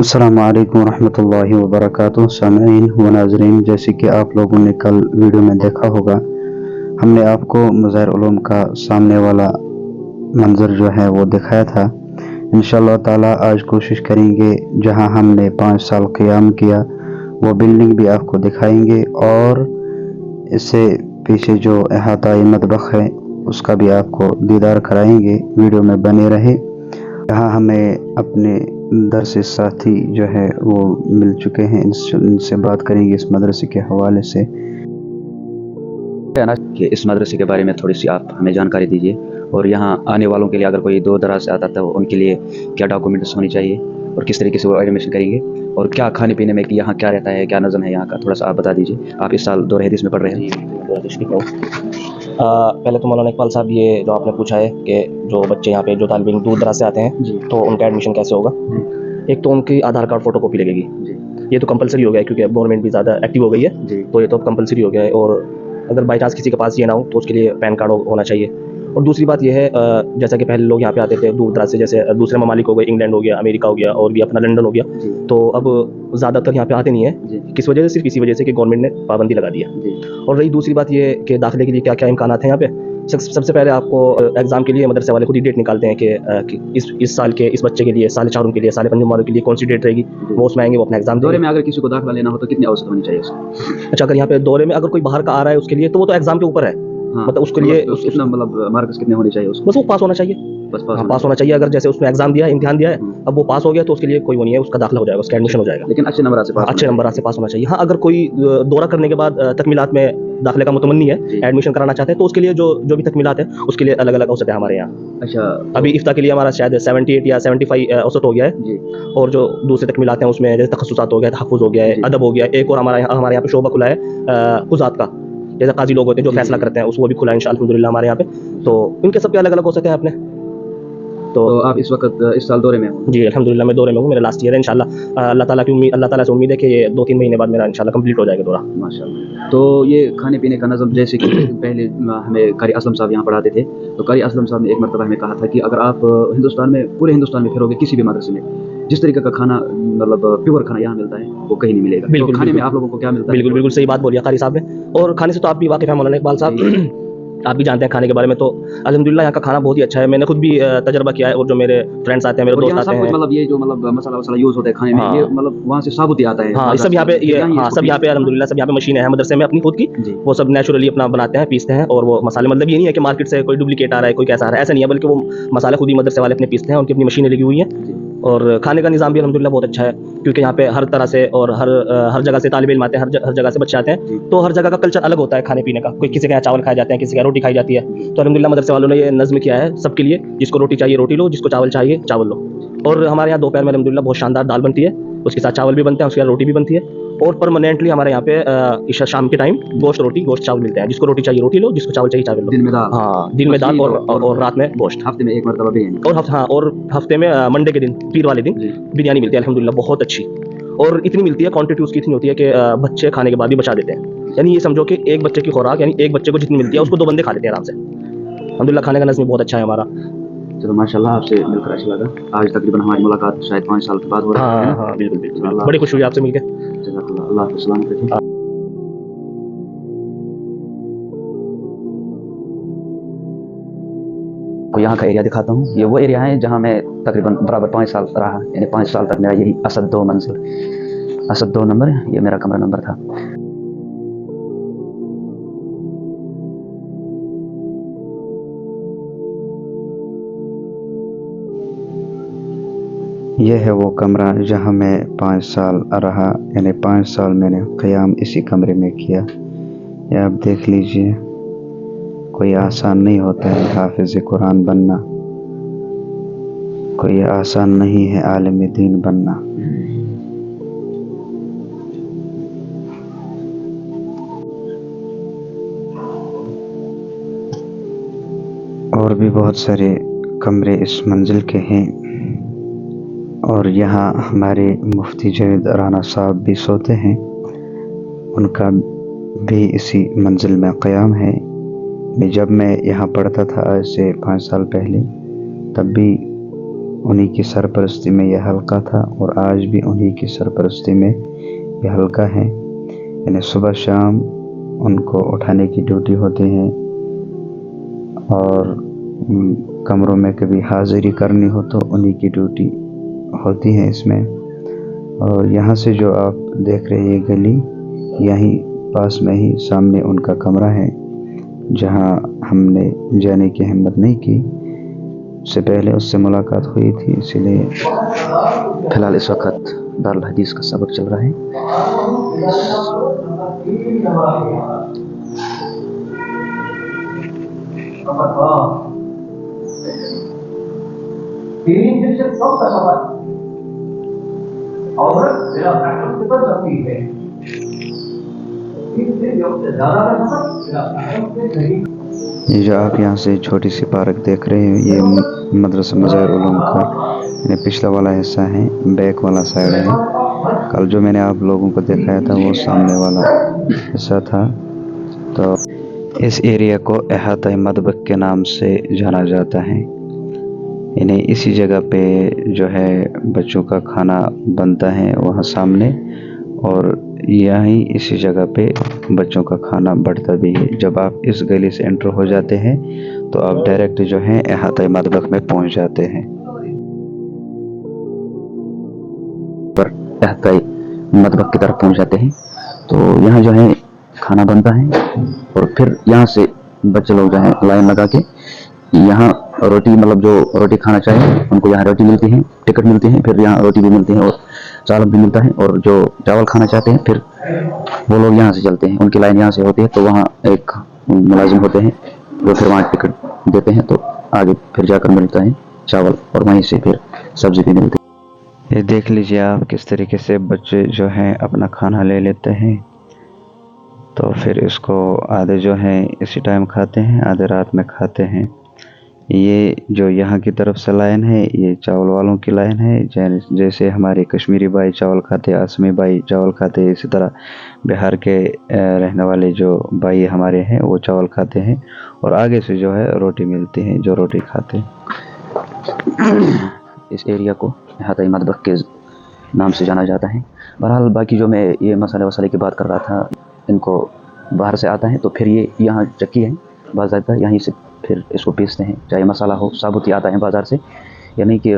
अस्सलामु अलैकुम वरहमतुल्लाहि वबरकातुहू। सामईन व नाज़रीन, जैसे कि आप लोगों ने कल वीडियो में देखा होगा, हमने आपको मज़ाहिर उलूम का सामने वाला मंज़र जो है वो दिखाया था। इंशाअल्लाह ताला आज कोशिश करेंगे जहां हमने 5 साल क़ियाम किया वो बिल्डिंग भी आपको दिखाएंगे और इससे पीछे जो अहाताई मतबख़ है उसका भी आपको दीदार कराएंगे। वीडियो में बने रहे। यहाँ हमें अपने दरस साथी जो है वो मिल चुके हैं, इनसे बात करेंगे इस मदरसे के हवाले से। कि इस मदरसे के बारे में थोड़ी सी आप हमें जानकारी दीजिए, और यहाँ आने वालों के लिए अगर कोई दूर दराज से आता था उनके लिए क्या डॉक्यूमेंट्स होनी चाहिए और किस तरीके से वो एडमिशन करेंगे, और क्या खाने पीने में कि यहाँ क्या रहता है, क्या नज़म है यहाँ का, थोड़ा सा आप बता दीजिए। आप इस साल दौर हदीस में पढ़ रहे हैं। पहले तो मौलाना इकबाल साहब, ये जो आपने पूछा है कि जो बच्चे यहाँ पे जो तालिब इल्म दूर दराज से आते हैं तो उनका एडमिशन कैसे होगा। एक तो उनकी आधार कार्ड फोटो कॉपी लगेगी, ये तो कंपलसरी हो गया है क्योंकि अब गवर्नमेंट भी ज़्यादा एक्टिव हो गई है, तो ये तो अब कंपलसरी हो गया है। और अगर बाई चांस किसी के पास ये ना हो तो उसके लिए पैन कार्ड होना चाहिए। और दूसरी बात यह है, जैसा कि पहले लोग यहाँ पे आते थे दूर दराज से, जैसे दूसरे ममालिक हो गए, इंग्लैंड हो गया, अमेरिका हो गया और भी अपना लंदन हो गया, तो अब ज़्यादातर यहाँ पे आते नहीं है। किस वजह से? सिर्फ इसी वजह से कि गवर्नमेंट ने पाबंदी लगा दी है। और रही दूसरी बात ये कि दाखिले के लिए क्या क्या इम्कानात हैं यहाँ पे। सबसे पहले आपको एग्ज़ाम के लिए मदरसे वाले खुद ही डेट निकालते हैं कि इस साल के इस बच्चे के लिए, साल 4 के लिए, साल 5 वालों के लिए कौन सी डेट रहेगी, वो उसमें आएंगे, वो अपना एग्जाम दौरे में अगर किसी को दाखिला लेना हो तो कितनी औसत होनी चाहिए उसकी? अच्छा, अगर यहाँ पे दौरे में अगर कोई बाहर का आ रहा है उसके लिए तो वो तो एग्जाम के ऊपर है। हाँ, मतलब उसके लिए कितना मतलब मार्क्स कितने होने चाहिए उसको? बस वो पास होना चाहिए, बस पास होना चाहिए। अगर जैसे उसने एग्जाम दिया है, इम्तिहान दिया है, अब वो पास हो गया तो उसके लिए कोई वो नहीं है, उसका दाखिला हो जाएगा, उसका एडमिशन हो जाएगा। लेकिन अच्छे नंबर से पास होना चाहिए। हाँ, अगर कोई दौरा करने के बाद तकमीलात में दाखिले का मुतमन्नी है, एडमिशन कराना चाहते हैं, तो उसके लिए जो भी तकमीलात है उसके लिए अलग अलग औसत है हमारे यहाँ। अच्छा, अभी इफ्ता के लिए हमारा शायद 78 या 75 औसत हो गया है। और जो दूसरे तकमीलात हैं उसमें जैसे तखस्सुसात हो गया, तहफ़्फ़ुज़ हो गया है, अदब हो गया। एक और हमारे यहाँ पे शोबा खुला है कुज़ात का, जैसे काजी लोग होते हैं जो फैसला करते हैं, उसको भी खुला है इंशाअल्लाह अल्हम्दुलिल्लाह हमारे यहाँ पे। तो इनके सबके अलग अलग औसत है अपने। तो आप इस वक्त इस साल दौरे में हो? जी अल्हम्दुलिल्लाह मैं दौरे में हूँ, मेरा लास्ट ईयर है इंशाल्लाह। अल्लाह ताला से उम्मीद है कि ये 2-3 महीने बाद मेरा इंशाल्लाह कंप्लीट हो जाएगा दौरा। माशाल्लाह। तो ये खाने पीने का नज़म, जैसे कि पहले हमें कारी असलम साहब यहाँ पढ़ाते थे, तो कारी असलम साहब ने एक मरतबा हमें कहा था कि अगर आप हिंदुस्तान में, पूरे हिंदुस्तान में फिरोगे किसी भी मदरसे में, जिस तरीके का खाना मतलब प्योर खाना यहाँ मिलता है वो कहीं नहीं मिलेगा। बिल्कुल, तो खाने में आप लोगों को क्या मिलता है? बिल्कुल सही बात बोली कारी साहब ने। और खाने से तो आप भी वाकिफ़ हैं मौलाना इकबाल साहब, आप भी जानते हैं खाने के बारे में। तो अल्हम्दुलिल्लाह यहाँ का खाना बहुत ही अच्छा है, मैंने खुद भी तजर्बा किया है। और जो मेरे फ्रेंड्स आते हैं, मेरे दोस्त आते हैं, मतलब ये जो मतलब मसाला वसाला यूज़ होता है खाने में, ये मतलब वहाँ से साबुत ही आता है। हाँ, सब यहाँ पे सब यहाँ पे अल्हम्दुलिल्लाह सब यहाँ पे मशीनें हैं मदरसे में अपनी खुद की, वो सब नेचुरली अपना बनाते हैं, पीसते हैं। और वो मसाले, मतलब ये नहीं है कि मार्केट से कोई डुप्लीकेट आ रहा है, कोई कैसा आ रहा है, ऐसा नहीं है, बल्कि वो मसाले खुद ही मदरसे वाले अपने पीसते हैं, उनकी अपनी मशीनें लगी हुई हैं। और खाने का निज़ाम भी अल्हम्दुलिल्लाह बहुत अच्छा है, क्योंकि यहाँ पे हर तरह से और हर जगह से तालिब इल्म आते हैं, हर जगह से बच्चे आते हैं, तो हर जगह का कल्चर अलग होता है खाने पीने का। कोई किसी के यहाँ चावल खाए जाते हैं, किसी के यहाँ रोटी खाई जाती है। तो अल्हम्दुलिल्लाह मदरसे वालों ने ये नज़्म किया है सबके लिए, जिसको रोटी चाहिए रोटी लो, जिसको चावल चाहिए चावल लो। और हमारे यहाँ दोपहर में अल्हम्दुलिल्लाह बहुत शानदार दाल बनती है, उसके साथ चावल भी बनते हैं, उसके साथ रोटी भी बनती है। और परमानेंटली हमारे यहाँ पे इशा शाम के टाइम गोश्त चावल मिलते हैं, जिसको रोटी चाहिए रोटी लो, जिसको चावल चाहिए चावल लो। दिन में दाल? हाँ, दिन में दाल और रात में गोश्त। हफ्ते में एक मरतबा बिरयानी? और हफ्ते में मंडे के दिन, पीर वाले दिन बिरयानी मिलती है अल्हम्दुलिल्लाह, बहुत अच्छी। और इतनी मिलती है, क्वांटिटी उसकी इतनी होती है कि बच्चे खाने के बाद भी बचा देते हैं। यानी ये समझो कि एक बच्चे की खुराक, यानी एक बच्चे को जितनी मिलती है उसको 2 बंदे खा लेते हैं आराम से। अल्हम्दुलिल्लाह खाने का नज़्म बहुत अच्छा है हमारा। चलो माशाल्लाह, आपसे मिलकर अच्छा लगा। आज तकरीबन हमारी मुलाकात शायद 5 साल के बाद हो रही है। हाँ, बिल्कुल, बड़ी खुशी हुई आपसे मिलकर। अल्लाह हाफ़िज़, सलाम रखिए। यहाँ का एरिया दिखाता हूँ। ये वो एरिया है जहाँ मैं तकरीबन बराबर 5 साल रहा, यानी 5 साल तक मेरा यही असद 2 मंजिल, असद 2 नंबर, ये मेरा कमरा नंबर था। यह है वो कमरा जहाँ मैं 5 साल रहा, यानी 5 साल मैंने क़याम इसी कमरे में किया। ये आप देख लीजिए, कोई आसान नहीं होता है हाफिज़ कुरान बनना, कोई आसान नहीं है आलिम दीन बनना। और भी बहुत सारे कमरे इस मंजिल के हैं। और यहाँ हमारे मुफ्ती जवेद राना साहब भी सोते हैं, उनका भी इसी मंजिल में क़याम है। जब मैं यहाँ पढ़ता था आज से 5 साल पहले, तब भी उन्हीं की सरपरस्ती में यह हल्का था और आज भी उन्हीं की सरपरस्ती में यह हल्का है। यानी सुबह शाम उनको उठाने की ड्यूटी होती है और कमरों में कभी हाजिरी करनी हो तो उन्हीं की ड्यूटी होती है इसमें। और यहाँ से जो आप देख रहे हैं गली, यहीं पास में ही सामने उनका कमरा है, जहाँ हमने जाने की हिम्मत नहीं की। उससे पहले उससे मुलाकात हुई थी, इसीलिए फिलहाल इस वक्त दारुल हदीस का सबक चल रहा है। ये जो आप यहाँ से छोटी सी पार्क देख रहे हैं, ये मदरसा मज़ाहिर उलूम का पिछला वाला हिस्सा है, बैक वाला साइड है। कल जो मैंने आप लोगों को दिखाया था वो सामने वाला हिस्सा था। तो इस एरिया को अहाता मदबक के नाम से जाना जाता है। यानी इसी जगह पे जो है बच्चों का खाना बनता है वहाँ सामने, और यहीं इसी जगह पे बच्चों का खाना बढ़ता भी है। जब आप इस गली से एंटर हो जाते हैं तो आप डायरेक्ट जो है अहाता मदबक में पहुँच जाते हैं। पर अहाता मदबक की तरफ पहुँच जाते हैं तो यहाँ जो है खाना बनता है और फिर यहाँ से बच्चे लोग जो है लाइन लगा के यहाँ रोटी, मतलब जो रोटी खाना चाहे उनको यहाँ रोटी मिलती है, टिकट मिलती है, फिर यहाँ रोटी भी मिलती है और चावल भी मिलता है। और जो चावल खाना चाहते हैं फिर वो लोग यहाँ से चलते हैं, उनकी लाइन यहाँ से होती है। तो वहाँ एक मुलाजिम होते हैं वो फिर वहाँ टिकट देते हैं, तो आगे फिर जाकर मिलता है चावल और वहीं से फिर सब्जी भी मिलती है। ये देख लीजिए आप किस तरीके से बच्चे जो हैं अपना खाना ले लेते हैं। तो फिर इसको आधे जो हैं इसी टाइम खाते हैं, आधे रात में खाते हैं। ये जो यहाँ की तरफ से लाइन है ये चावल वालों की लाइन है। जैसे हमारे कश्मीरी भाई चावल खाते, असमी भाई चावल खाते, इसी तरह बिहार के रहने वाले जो भाई हमारे हैं वो चावल खाते हैं और आगे से जो है रोटी मिलती है, जो रोटी खाते हैं। इस एरिया को अहाता मदबक के नाम से जाना जाता है। बहरहाल बाकी जो मैं ये मसाले वसाले की बात कर रहा था, इनको बाहर से आता है तो फिर ये यहाँ चक्की है बाज़ाब्ता, यहीं से फिर इसको पीसते हैं। चाहे मसाला हो साबुत ही आता है बाज़ार से, यानी कि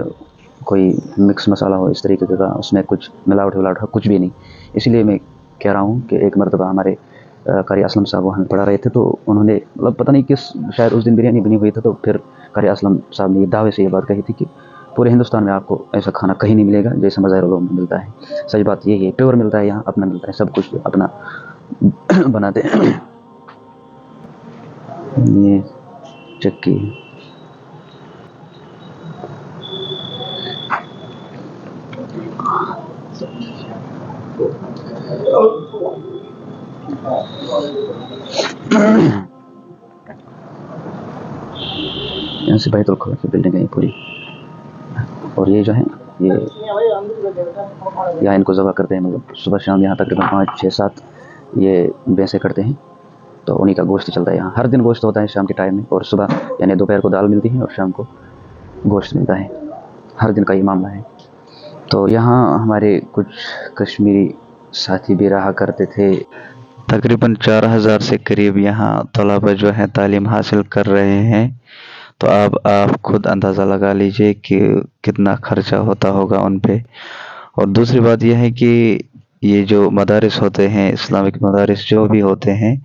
कोई मिक्स मसाला हो इस तरीके का, उसमें कुछ मिलावट हो, कुछ भी नहीं। इसीलिए मैं कह रहा हूँ कि एक मरतबा हमारे कारी असलम साहब वो हमें पढ़ा रहे थे, तो उन्होंने मतलब पता नहीं किस, शायद उस दिन बिरयानी बनी हुई थी, तो फिर कारी असलम साहब ने ये दावे से ये बात कही थी कि पूरे हिंदुस्तान में आपको ऐसा खाना कहीं नहीं मिलेगा जैसे मज़ाहिर उलूम में मिलता है। सच बात यही है, प्योर मिलता है, यहाँ अपना मिलता है, सब कुछ अपना बनाते हैं। ये चक्की है। यहाँ से बैतुल खुला की बिल्डिंग है पूरी, और ये जो है ये यहाँ इनको ज़बह करते हैं, मतलब सुबह शाम यहाँ तकरीबन 5, 6, 7 ये भैंसे करते हैं, तो उन्हीं का गोश्त चलता है यहाँ। हर दिन गोश्त होता है शाम के टाइम में, और सुबह यानी दोपहर को दाल मिलती है और शाम को गोश्त मिलता है। हर दिन का ये मामला है। तो यहाँ हमारे कुछ कश्मीरी साथी भी रहा करते थे। तकरीबन 4000 से करीब यहाँ तलबा जो है तालीम हासिल कर रहे हैं। तो अब आप खुद अंदाज़ा लगा लीजिए कि कितना खर्चा होता होगा उन पे। और दूसरी बात यह है कि ये जो मदारिस होते हैं, इस्लामिक मदारिस जो भी होते हैं,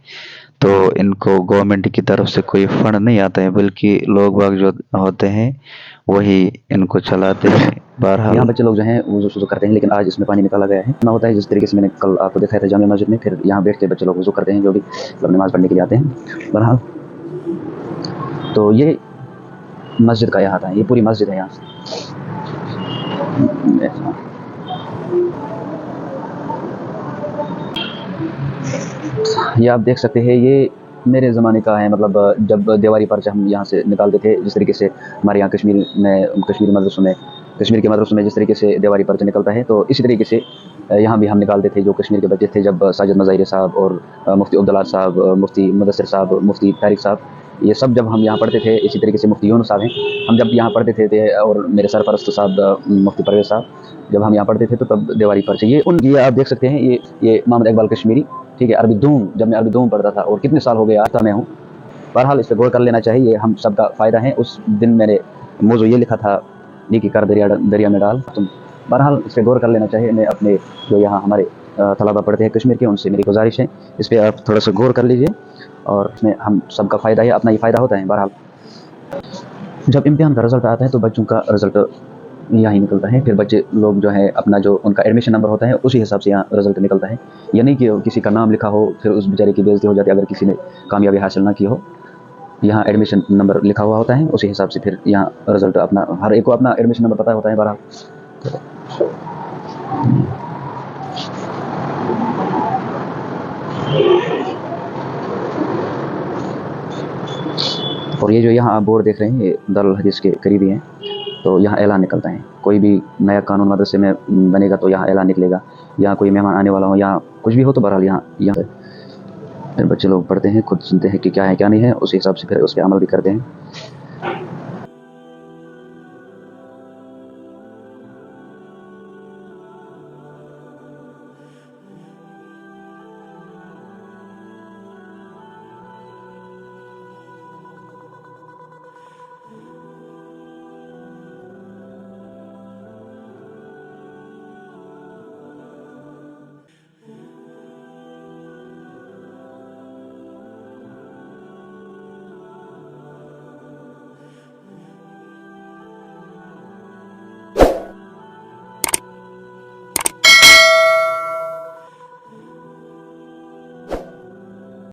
तो इनको गवर्नमेंट की तरफ से कोई फंड नहीं आता है, बल्कि लोग बाग जो होते हैं वही इनको चलाते हैं। बहरहाल यहाँ बच्चे लोग जो हैं वज़ू शुरू करते हैं, लेकिन आज इसमें पानी निकाला गया है ना, होता है जिस तरीके से मैंने कल आपको दिखाया था जामिया मस्जिद में। फिर यहाँ बैठ के बच्चे लोग वज़ू करते हैं, जो भी मतलब नमाज़ पढ़ने के लिए आते हैं। बहरहाल तो ये मस्जिद का यहाँ था, ये पूरी मस्जिद है यहाँ से। ये आप देख सकते हैं, ये मेरे ज़माने का है, मतलब जब दीवारी पर हम यहाँ से निकालते थे, जिस तरीके से हमारे यहाँ कश्मीर के मदरसों में जिस तरीके से दीवारी पर निकलता है, तो इसी तरीके से यहाँ भी हम निकालते थे। जो कश्मीर के बच्चे थे, जब साजिद मज़ाहिरी साहब और मुफ्ती अब्दुल्ला साहब, मुफ्ती मुदस्सिर साहब, मुफ्ती तारिक साहब, ये सब जब हम यहाँ पढ़ते थे, इसी तरीके से मुफ्ती यूनुस साहब हैं, हम जब यहाँ पढ़ते थे और मेरे सरपरस्त साहब मुफ्ती परवेज़ साहब, जब हम यहाँ पढ़ते थे तो तब दीवारी पर चाहिए ये आप देख सकते हैं, ये मोहम्मद इकबाल कश्मीरी, ठीक है, अरबी दूम, जब मैं अरबी दूम पढ़ता था और कितने साल हो गए आता मैं हूँ। बहरहाल इस पर गौर कर लेना चाहिए, ये हम सबका फ़ायदा है। उस दिन मैंने मौजू ये लिखा था, नीकी कर दरिया में डाल तुम। बहरहाल इस पर गौर कर लेना चाहिए। मैं अपने जो यहाँ हमारे तलबा पढ़ते हैं कश्मीर के, उनसे मेरी गुजारिश है इस पर आप थोड़ा सा गौर कर लीजिए, और इसमें हम सबका फ़ायदा है, अपना ही फ़ायदा होता है। बहरहाल जब इम्तिहान का रिज़ल्ट आता है तो बच्चों का रिज़ल्ट यहाँ ही निकलता है, फिर बच्चे लोग जो है अपना जो उनका एडमिशन नंबर होता है उसी हिसाब से यहाँ रिज़ल्ट निकलता है। ये नहीं कि किसी का नाम लिखा हो फिर उस बेचारे की बेइज्जती हो जाती है अगर किसी ने कामयाबी हासिल ना की हो। यहाँ एडमिशन नंबर लिखा हुआ होता है, उसी हिसाब से फिर यहाँ रिज़ल्ट अपना, हर एक को अपना एडमिशन नंबर पता होता है। बहरहाल और ये जो यहाँ आप बोर्ड देख रहे हैं, ये दारुल हदीस के करीबी हैं, तो यहाँ ऐलान निकलता है। कोई भी नया कानून मदरसे में बनेगा तो यहाँ ऐलान निकलेगा, यहाँ कोई मेहमान आने वाला हो, यहाँ कुछ भी हो तो बहरहाल यहाँ फिर बच्चे लोग पढ़ते हैं, खुद सुनते हैं कि क्या है क्या नहीं है, उसी हिसाब से फिर उस पर अमल भी करते हैं।